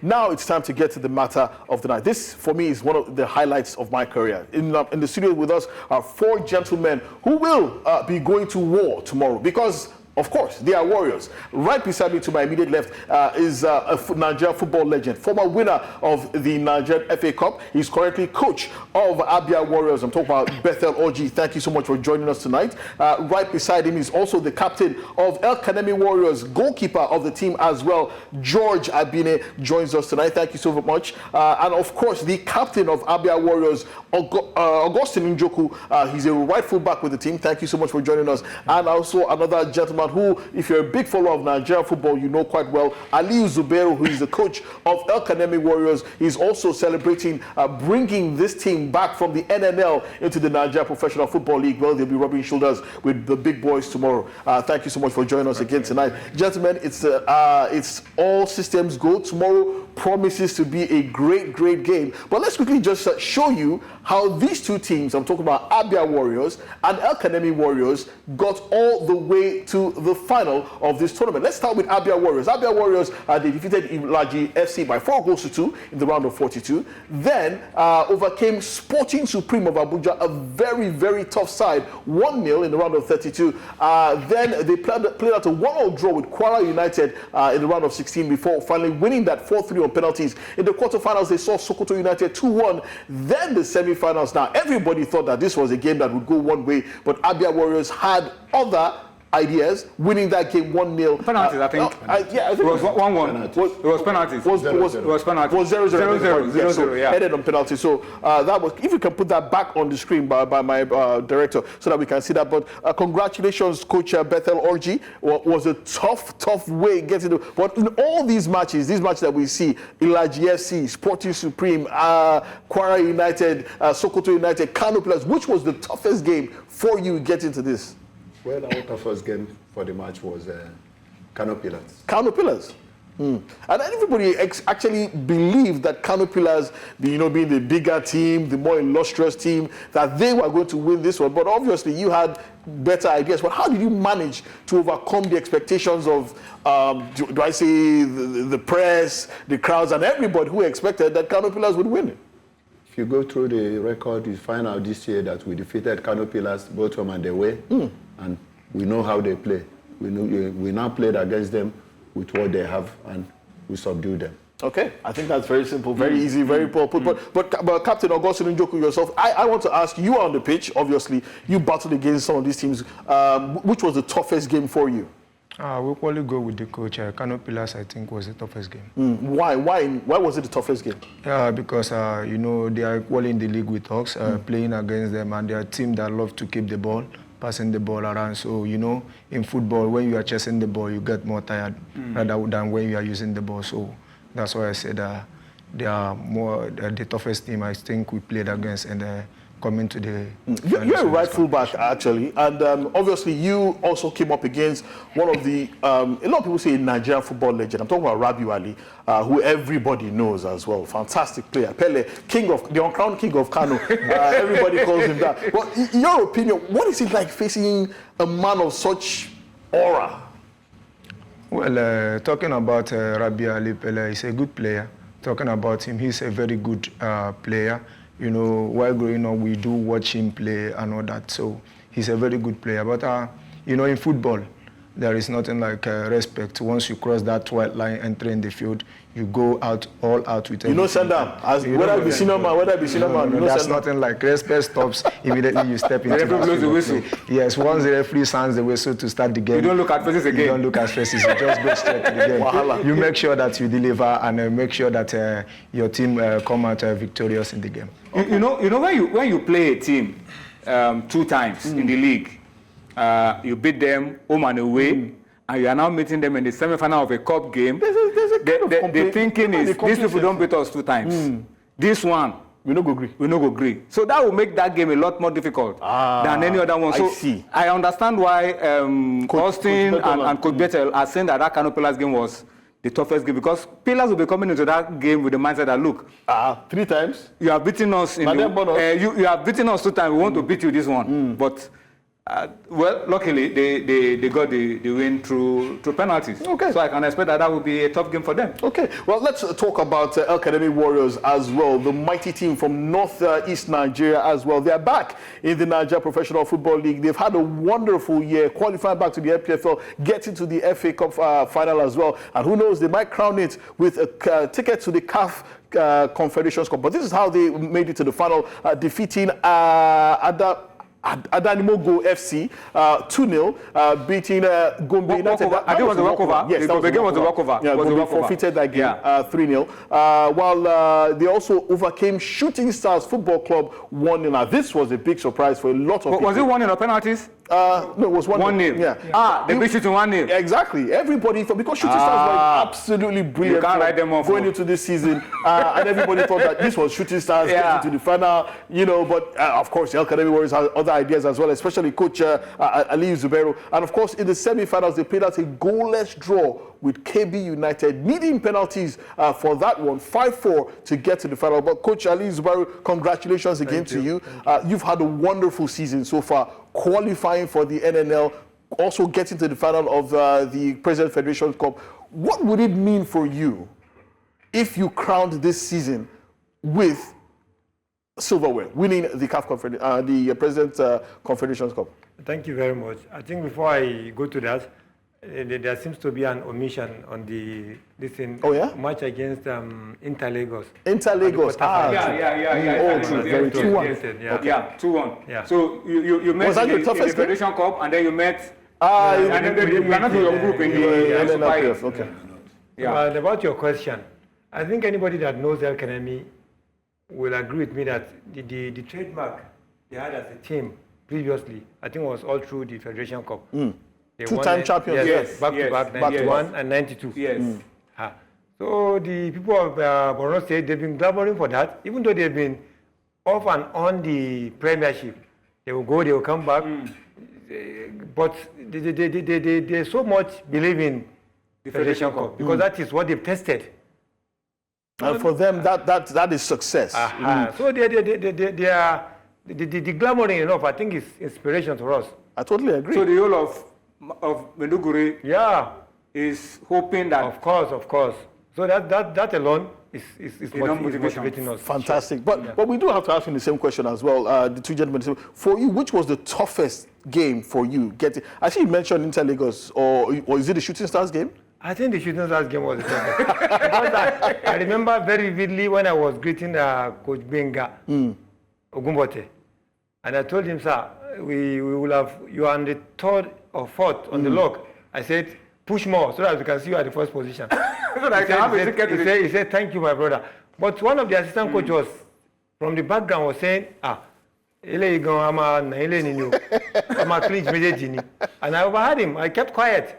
Now it's time to get to the matter of the night. This, for me, is one of the highlights of my career. In the studio with us are 4 gentlemen who will be going to war tomorrow because, of course, they are warriors. Right beside me to my immediate left is a Nigerian football legend, former winner of the Nigerian FA Cup. He's currently coach of Abia Warriors. I'm talking about Bethel Orji. Thank you so much for joining us tonight. Right beside him is also the captain of El-Kanemi Warriors, goalkeeper of the team as well. George Abine joins us tonight. Thank you so much. And of course, the captain of Abia Warriors, Augustine Njoku. He's a right full back with the team. Thank you so much for joining us. And also another gentleman who, if you're a big follower of Nigerian football, you know quite well, Aliyu Zubero, who is the coach of El-Kanemi Warriors. He's also celebrating bringing this team back from the NNL into the Nigeria Professional Football League. Well, they'll be rubbing shoulders with the big boys tomorrow. Thank you so much for joining us again tonight. Gentlemen, it's all systems go. Tomorrow promises to be a great, great game. But let's quickly just show you how these two teams, I'm talking about Abia Warriors and El-Kanemi Warriors, got all the way to the final of this tournament. Let's start with Abia Warriors. Abia Warriors, they defeated Ilaji FC by 4-2 in the round of 42. Then overcame Sporting Supreme of Abuja, a very, very tough side, 1-0 in the round of 32. Then they played out a 1-1 draw with Kwara United in the round of 16 before finally winning that 4-3 on penalties. In the quarterfinals, they saw Sokoto United 2-1. Then the semi-finals. Now, everybody thought that this was a game that would go one way, but Abia Warriors had other ideas, winning that game 1-0. Penalties, I think. Yeah, I think it was 1-1. It was penalties. It was penalties. It was 0-0. 0-0, yeah. Ended on penalties. So that was, if you can put that back on the screen by my director so that we can see that. But congratulations, Coach Bethel Orji. Was a tough way getting to. But in all these matches that we see, Ilaji FC, Sporting Supreme, Kwara United, Sokoto United, Kano Pillars, which was the toughest game for you getting to this? Well, our toughest game for the match was Kano Pillars. Kano Pillars. And everybody actually believed that Kano Pillars, being the bigger team, the more illustrious team, that they were going to win this one. But obviously, you had better ideas. But how did you manage to overcome the expectations of, do I say, the press, the crowds, and everybody who expected that Kano Pillars would win it? If you go through the record, you find out this year that we defeated Kano Pillars both home and away. And we know how they play. We now played against them with what they have, and we subdued them. Okay, I think that's very simple, very easy, very poor put. But Captain Augustine Njoku, yourself, I want to ask you on the pitch. Obviously, you battled against some of these teams. Which was the toughest game for you? We'll probably go with the coach. Kano Pillars, I think, was the toughest game. Why was it the toughest game? Because, they are equally in the league with us, playing against them, and they are a team that love to keep the ball, passing the ball around. So, in football, when you are chasing the ball, you get more tired rather than when you are using the ball. So that's why I said they are more the toughest team I think we played against, and coming to the... You're a right fullback, actually, and obviously you also came up against one of the, a lot of people say Nigerian football legend. I'm talking about Rabiu Ali, who everybody knows as well. Fantastic player. Pele, the uncrowned king of Kano. Everybody calls him that. But in your opinion, what is it like facing a man of such aura? Well, talking about Rabiu Ali Pele, he's a good player. Talking about him, he's a very good player. While growing up, we do watch him play and all that. So he's a very good player. But, in football, there is nothing like respect. Once you cross that white line, entering the field, you go all out with everything. Send down. Whether it be senior man, that's nothing like respect stops immediately you step into the field. Blows the whistle. Yes, once the referee sounds the whistle to start the game. You don't look at faces again. You don't look at faces. You just go straight to the game. You make sure that you deliver and make sure that your team come out victorious in the game. Okay. You know when you play a team 2 times in the league, you beat them home and away, and you are now meeting them in the semi-final of a cup game. The thinking is these people don't beat us 2 times. This one, we no go agree. So that will make that game a lot more difficult than any other one. So I understand why Austin and Coach Bethel are saying that Kano Pillars game was the toughest game, because Pillars will be coming into that game with the mindset that, look, 3 times you have beaten us. You have beaten us 2 times. We want to beat you this one. But Well, luckily they got the win through penalties. Okay. So I can expect that will be a tough game for them. Okay, well, let's talk about El-Kanemi Warriors as well, the mighty team from northeast Nigeria as well. They are back in the Nigeria Professional Football League. They've had a wonderful year, qualifying back to the NPFL, getting to the FA Cup final as well. And who knows, they might crown it with a ticket to the CAF Confederations Cup. But this is how they made it to the final, defeating Adanimogo FC 2-0, beating Gombe United. I think it was a walkover. Yes, the game was a walkover. Yeah, Gombe forfeited that game 3-0. While they also overcame Shooting Stars Football Club 1-0. Now, this was a big surprise for a lot of people. Was it 1-0 or penalties? No, it was 1-0. Yeah. They beat Shooting 1-0. Exactly. Everybody thought, because Shooting Stars were absolutely brilliant. You can't write them off going into this season, and everybody thought that this was Shooting Stars getting to the final, but of course, the El-Kanemi Warriors had other ideas as well, especially coach Ali Zubero. And of course, in the semi-finals, they played out a goalless draw with Kebbi United, needing penalties for that one, 5-4 to get to the final. But Coach Ali Zubero, congratulations again to you. You've had a wonderful season so far, qualifying for the NNL, also getting to the final of the President Federation Cup. What would it mean for you if you crowned this season with silverware, winning the CAF the President Confederations Cup? Thank you very much. I think before I go to that, there seems to be an omission on match against Inter-Lagos. Inter-Lagos. Yeah. True. Very true. 2-1. Yeah, 2-1. Yeah. So you met in the Federation Cup, and then you met. And then you were not in your group in the Super. Okay. Yeah. Well, about your question, I think anybody that knows El-Kanemi will agree with me that the trademark they had as a team previously, I think, was all through the Federation Cup. Two-time champions. Yes, back-to-back, 91 and 92. Yes. So the people of Borno State, they've been clamoring for that, even though they've been off and on the Premiership. They will go, they will come back. But they so much believe in the Federation Cup because that is what they've tested. And for them, that is success. So they are the glamoring enough. I think is inspiration to us. I totally agree. So the whole of Maiduguri is hoping that. Of course. So that alone is motivating us. Fantastic. But we do have to ask you the same question as well. The two gentlemen, for you, which was the toughest game for you? I see you mentioned Inter-Lagos, or is it the Shooting Stars game? I think the Shooting Stars game was the toughest. Because I remember very vividly when I was greeting Coach Benga Ogumbote, and I told him, sir, we will have you are on the third or fourth on the log. I said, push more so that we can see you at the first position. He said, thank you, my brother. But one of the assistant coaches from the background was saying, and I overheard him. I kept quiet.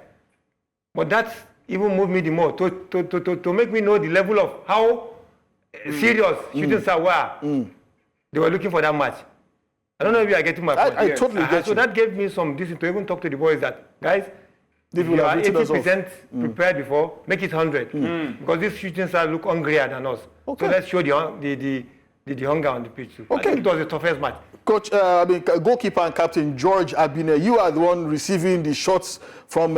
But that even moved me the more to make me know the level of how serious Shooting Stars were. They were looking for that match. I don't know if you are getting my point. I totally get you. So that gave me some reason to even talk to the boys that, guys, if you are 80% prepared before, make it 100. Because these Shooting Stars look hungrier than us. Okay. So let's show the hunger on the pitch too. Okay. I think it was the toughest match. Coach, goalkeeper and captain George Abine, you are the one receiving the shots from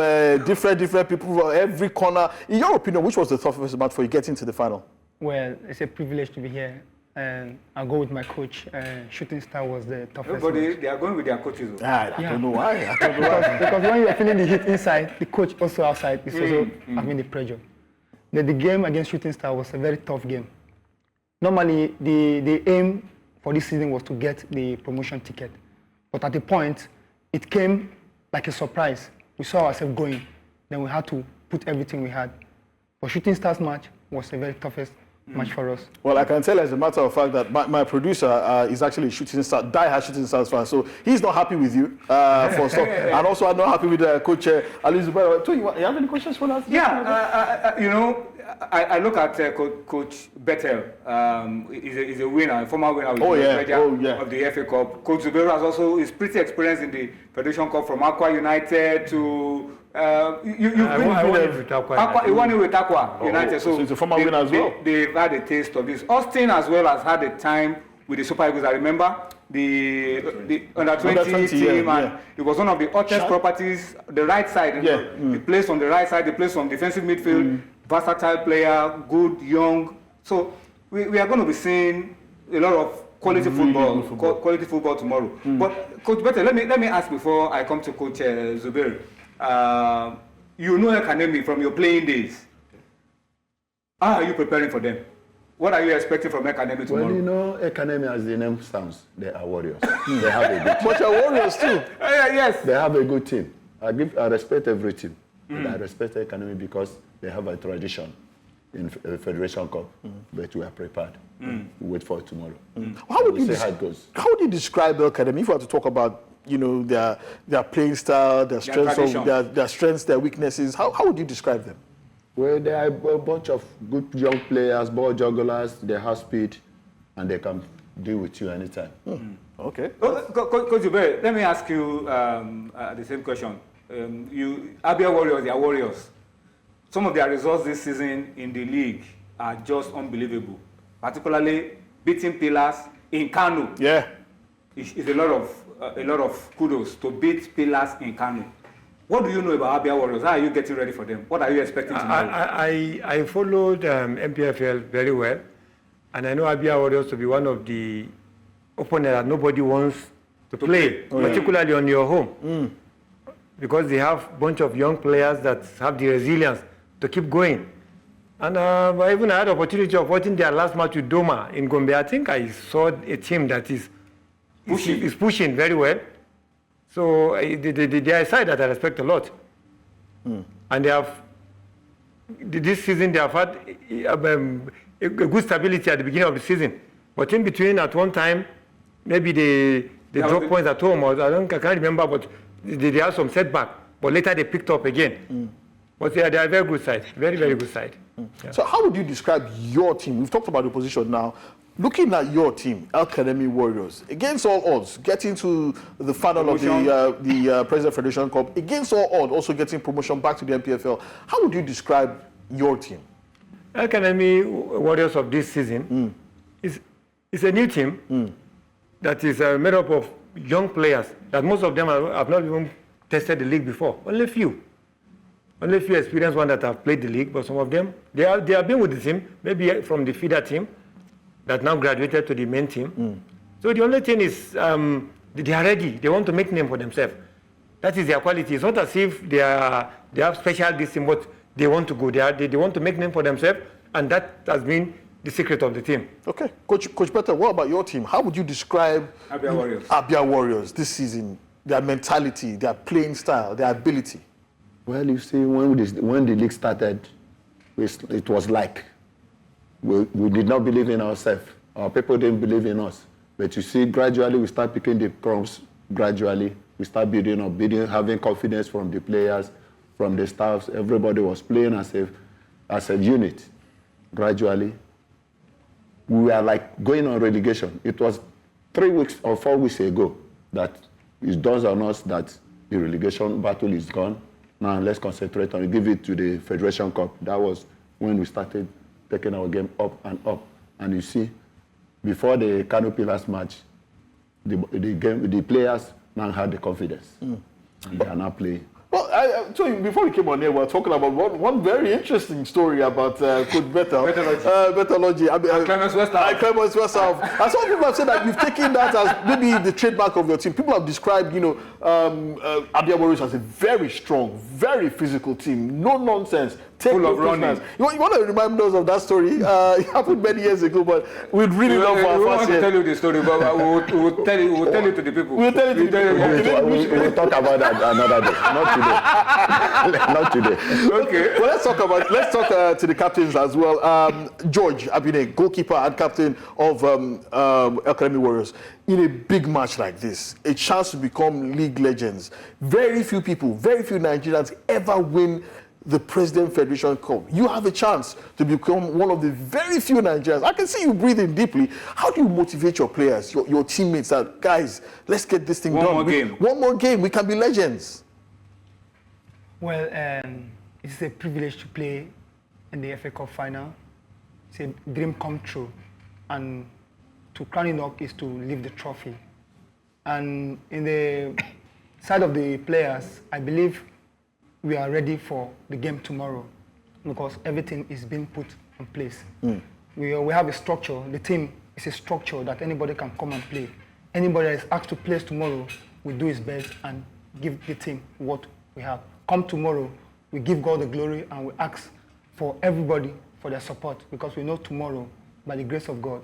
different people from every corner. In your opinion, which was the toughest match for you getting to the final? Well, it's a privilege to be here. And I'll go with my coach. Shooting Star was the toughest. Everybody, they are going with their coaches. I don't know why. Because when you're feeling the heat inside, the coach also outside is also having the pressure. The game against Shooting Star was a very tough game. Normally, the aim for this season was to get the promotion ticket. But at the point, it came like a surprise. We saw ourselves going. Then we had to put everything we had. But Shooting Stars match was the very toughest match for us. Well, I can tell as a matter of fact that my producer is actually die-hard Shooting Stars fan, so he's not happy with you for stuff. And also I'm not happy with Coach Ali Zubero. So you have any questions for us? Yeah, I look at Coach Bethel. He's a winner, a former winner with of the FA Cup. Coach Zubero is pretty experienced in the Federation Cup, from Kwara United to. You won it with Aqua United, so it's a former winner as well. They've had a taste of this. Austin as well has had a time with the Super Eagles. I remember the under 20 Under 20, team, yeah, and yeah. it was one of the hottest properties. The right side, Yeah. He plays on the right side. He plays on defensive midfield. Versatile player, good, young. So we are going to be seeing a lot of quality quality football tomorrow. But Coach Bete, let me ask before I come to Coach Zubair. You know El-Kanemi from your playing days. How are you preparing for them? What are you expecting from El-Kanemi tomorrow? Well, you know, El-Kanemi, as the name sounds, they are warriors. They have a good team. But you're Warriors too. Yes. They have a good team. I respect every team. But I respect El-Kanemi because they have a tradition in Federation Cup. But we are prepared. We wait for tomorrow. How would We'll you see how it goes. How would you describe El-Kanemi if you had to talk about, you know, their playing style, their strengths, their weaknesses? How would you describe them? Well, they are a bunch of good young players, ball jugglers. They have speed, and they can deal with you anytime. Okay. Coach Zubair, let me ask you the same question. Abia Warriors, they are Warriors. Some of their results this season in the league are just unbelievable. Particularly beating Pillars in Kano. Yeah. It's a lot of kudos to beat Pillars in Kano. What do you know about Abia Warriors? How are you getting ready for them? What are you expecting tomorrow? I followed MPFL very well, and I know Abia Warriors to be one of the opponents that nobody wants to play, particularly on your home, because they have a bunch of young players that have the resilience to keep going. And I even had the opportunity of watching their last match with Doma in Gombe. I think I saw a team that is pushing very well. So they are a side that I respect a lot. And they have, this season they have had a good stability at the beginning of the season. But in between, at one time, maybe they dropped points at home, or I can't remember, but they had some setback. But later they picked up again. But they are a very good side, very, very good side. Yeah. So how would you describe your team? We've talked about the position now. Looking at your team, El-Kanemi Warriors, against all odds, getting to the final of the President Federation Cup, against all odds, also getting promotion back to the MPFL. How would you describe your team? El-Kanemi Warriors of this season is a new team that is made up of young players that most of them have not even tested the league before. Only a few experienced ones that have played the league, but some of them, they have been with the team, maybe from the feeder team, that now graduated to the main team. So the only thing is they are ready. They want to make name for themselves. That is their quality. It's not as if they have special this in what they want to go. They want to make name for themselves, and that has been the secret of the team. Okay, Coach Peter, what about your team? How would you describe Abia Warriors this season? Their mentality, their playing style, their ability. Well, you see, when the league started, it was like we did not believe in ourselves. Our people didn't believe in us. But you see, gradually we start picking the crumbs. Gradually, we start building up, having confidence from the players, from the staffs. Everybody was playing as a unit. Gradually, we were like going on relegation. It was 3 weeks or 4 weeks ago that it dawns on us that the relegation battle is gone. Now let's concentrate on it, give it to the Federation Cup. That was when we started taking our game up and up. And you see, before the Kano Pillars match, the players now had the confidence. And they are now playing. Well, I told you, before we came on here, we were talking about one very interesting story about Coach Betalogy. Clemens Westhoff. And some people have said that you've taken that as maybe the trademark of your team. People have described, Abia Warriors as a very strong, very physical team. No nonsense. Full of running. You want to remind us of that story? It happened many years ago, but we'd really love for our We fans want to tell you the story, but we'll tell it to the people. We'll tell it to the people. We'll talk about that another day. Not today. Okay. Well, let's talk to the captains as well. George Abine, goalkeeper and captain of El-Kanemi Warriors. In a big match like this, a chance to become league legends. Very few people, very few Nigerians ever win the President Federation Cup. You have a chance to become one of the very few Nigerians. I can see you breathing deeply. How do you motivate your players, your teammates, that, guys, let's get this thing done. One more game, we can be legends. Well, it's a privilege to play in the FA Cup final. It's a dream come true. And to crown it up is to lift the trophy And in the side of the players, I believe we are ready for the game tomorrow because everything is being put in place. We have a structure. The team is a structure that anybody can come and play. Anybody that is asked to play tomorrow will do his best and give the team what we have. Come tomorrow, we give God the glory and we ask for everybody for their support because we know tomorrow, by the grace of God,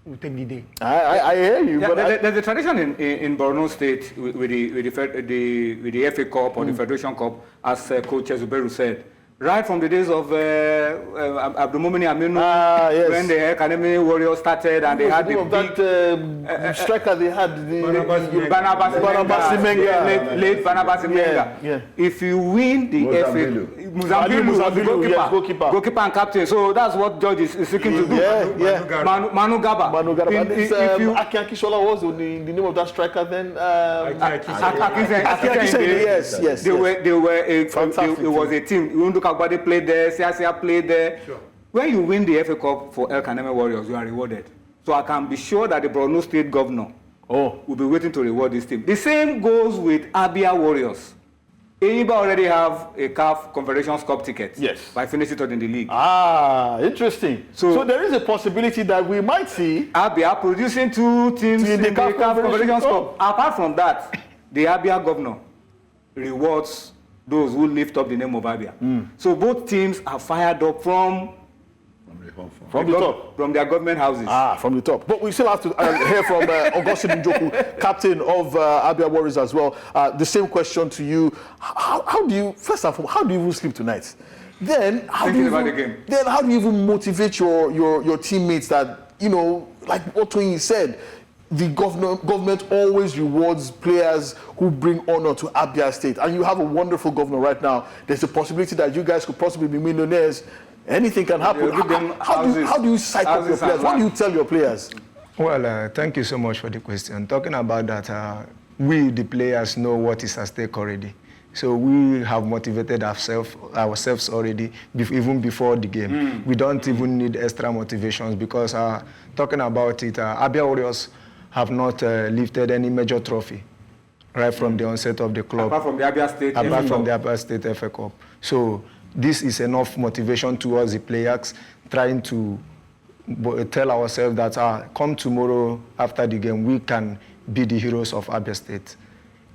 we'll take the day. I hear you. Yeah, but there's a tradition in Borno State with the FA Cup or the Federation Cup, as Coach Zuberu said. Right from the days of Abdulmumini Aminu, yes. when the El-Kanemi Warriors started and they had the that striker they had, Barnabas Simenga, late Barnabas Simenga. Yeah. If you win the FA, Muzambilu, goalkeeper and captain. So that's what George is seeking to do. Manu Gaba. If you Aki Akishola was the name of that striker then. Yes. They were it was a team. Kagbade played there, Siasia played there. Sure. When you win the FA Cup for El-Kanemi Warriors, you are rewarded. So I can be sure that the Borno State governor will be waiting to reward this team. The same goes with Abia Warriors. Enyimba already have a CAF Confederations Cup ticket. Yes. By finishing third in the league. Interesting. So there is a possibility that we might see Abia producing two teams in the CAF Confederations Cup. Apart from that, the Abia governor rewards those who lift up the name of Abia. So both teams are fired up from the top. From their government houses. From the top. But we still have to hear from Augustine Njoku, captain of Abia Warriors as well. The same question to you. How do you, first and foremost, how do you even sleep tonight? Then how do you even motivate your teammates that, you know, like what Tony said, the government always rewards players who bring honor to Abia State. And you have a wonderful governor right now. There's a possibility that you guys could possibly be millionaires. Anything can happen. How do you psych up your players? What do you tell your players? Well, thank you so much for the question. Talking about that, we, the players, know what is at stake already. So we have motivated ourselves already, even before the game. We don't even need extra motivations because talking about it, Abia Warriors have not lifted any major trophy right from the onset of the club. Apart from the Abia State FA Cup. So this is enough motivation towards the players, trying to tell ourselves that come tomorrow after the game, we can be the heroes of Abia State.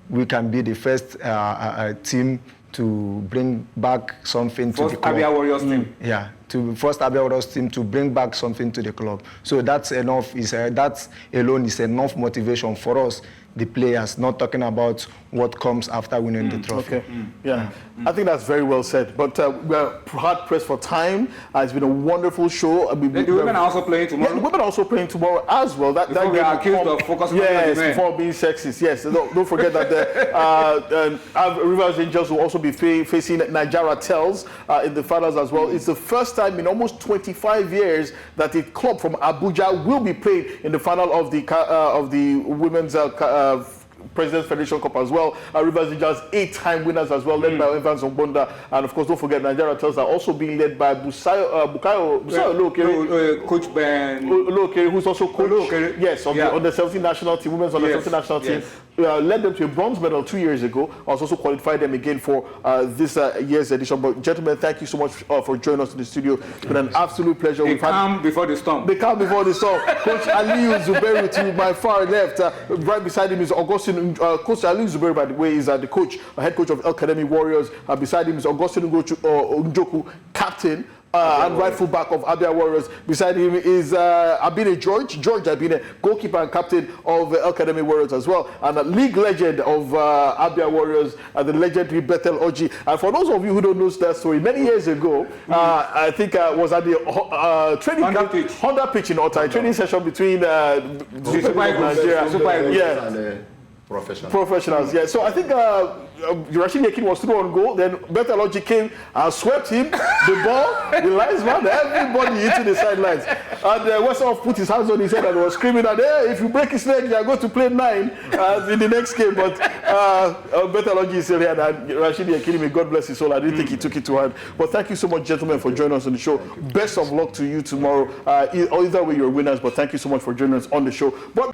We can be the first team to bring back something to the club. Abia Warriors team. Yeah, first Abia Warriors team to bring back something to the club. So that's enough. That alone is enough motivation for us, the players, not talking about what comes after winning the trophy. Okay. I think that's very well said. But we're hard pressed for time. It's been a wonderful show. The women are also playing tomorrow. Yeah, the women are also playing tomorrow as well. Before we are accused of focusing on the men. Before being sexist. Yes, don't forget that the Rivers Angels will also be facing Nigeria Tells in the finals as well. It's the first time in almost 25 years that a club from Abuja will be playing in the final of the women's President's Federation Cup as well. Rivers Angels 8-time winners as well, led by Evans Ogbonda, and of course don't forget Nigeria Tells are also being led by Busayo Coach Ben Olokere, who's also coach on the 17 national team, women's on the 17 national team. Led them to a bronze medal 2 years ago. Also qualified them again for this year's edition. But gentlemen, thank you so much for joining us in the studio. It's been an absolute pleasure. The calm before the storm. The calm before the storm. Coach Aliyu Zuberu to my far left. Right beside him is Augustine. Coach Aliyu Zuberu, by the way, is the head coach of El-Kanemi Warriors. Beside him is Augustine Njoku, captain. And right full back of Abia Warriors. Beside him is George Abine, goalkeeper and captain of El-Kanemi Warriors as well, and a league legend of Abia Warriors, the legendary Bethel Oji. And for those of you who don't know that story, many years ago, I think was at the Honda pitch in Ota, a training session between the Super Eagles and Professionals, yeah. So I think Rashid Yakin was through on goal. Then Bethel Oji came and swept him, the ball, the linesman, everybody into the sidelines. And Westhoff put his hands on his head and was screaming that, hey, if you break his leg, you are going to play 9 in the next game. But Bethel Oji is still here, and Rashid Yakin, may God bless his soul. I didn't think he took it to heart. But thank you so much, gentlemen, for joining us on the show. Best of luck to you tomorrow. Either way, you're winners, but thank you so much for joining us on the show. But